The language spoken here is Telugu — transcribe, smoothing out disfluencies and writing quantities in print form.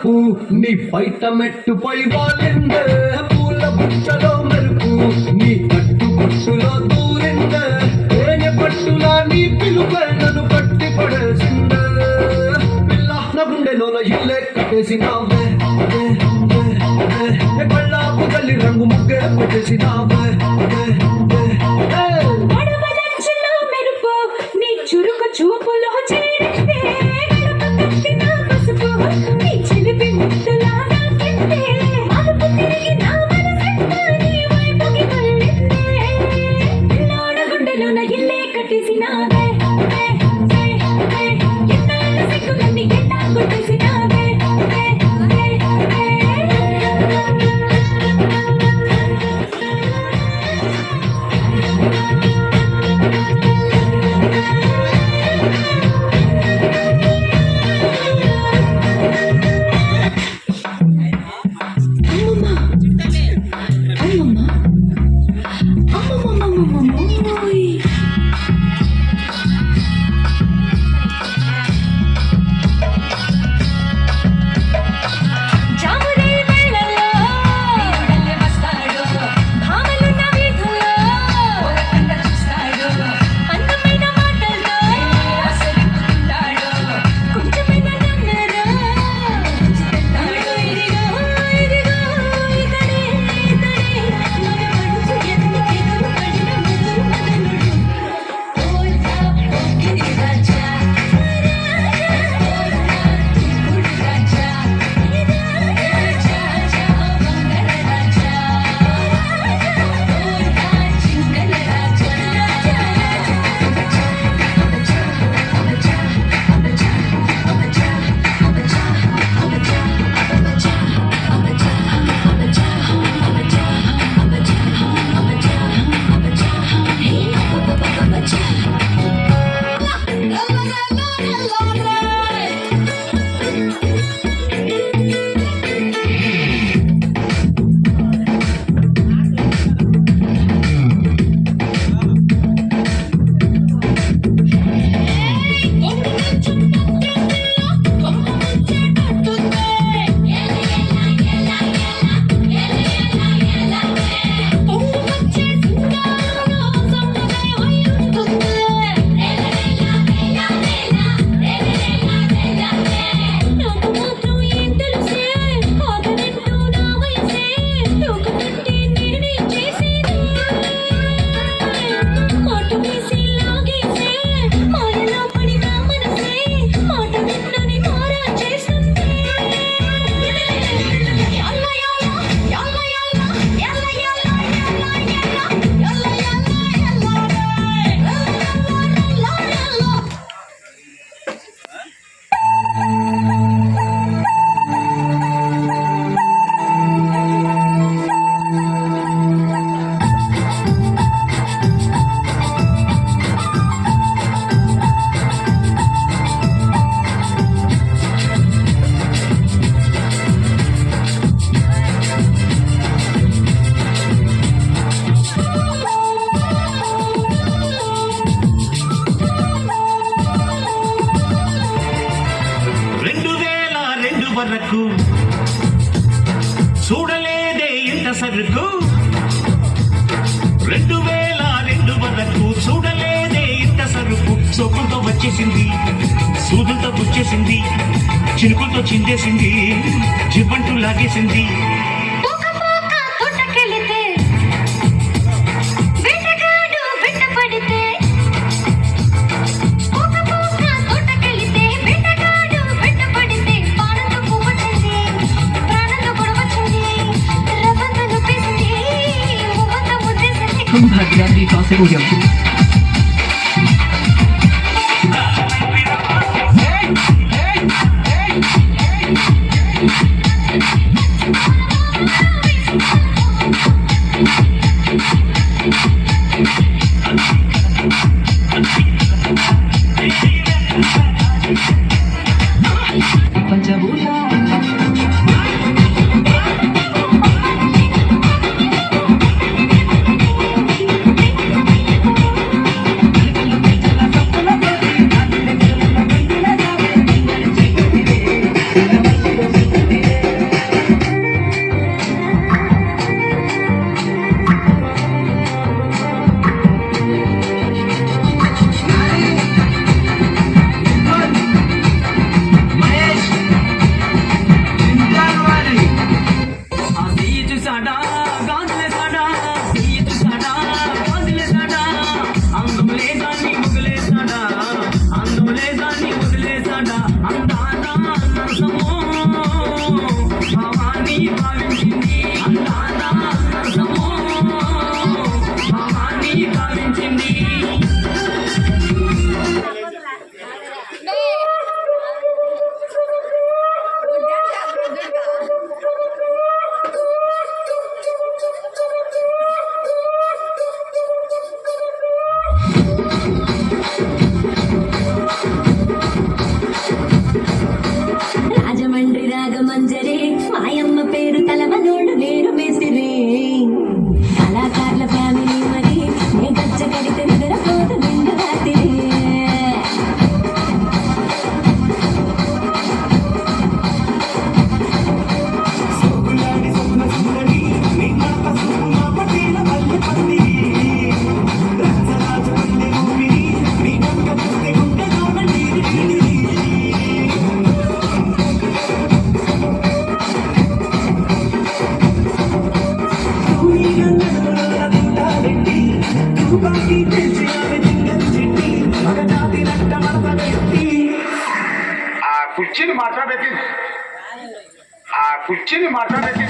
తలుపు నీ బయట మెట్టుపై వాలిందే పూల బుట్టలో మెరుపు నీ కట్టు కొట్టులో దూరిందే తేనె పట్టులా నీ పిలుపే నన్ను కట్టి పడేసిందే పిల్ల నా గుండెలోన ఇల్లే కట్టేసినావే కళ్ళాపు తల్లి రంగు ముగ్గే పెట్టేసినావే చురుకు చూపులో చేరితే పసుపు నీ చిలిపి ముద్దులా నాకిందే అలుపు తిరిగి నా మనసంతా నీ వైపుకి మళ్ళిందే పిల్లోడ గుండెలోన ఇల్లే కట్టేసినావే ఎన్నాళ్ళ సిగ్గులన్నీ ఎట్టా కొట్టేసినావే వరకు చూడలేదే ఇంత సరుకు 2002 వరకు చూడలేదే ఇంత సరుకు సోకంతో వచ్చేసింది సూదులతో గుచ్చేసింది చినుకులతో చిందేసింది జిబ్బంటూ లాగేసింది Hadi kalsın hocam. కుర్చీని మాట్లాడేకి ఆ కుర్చీని మాట్లాడేకి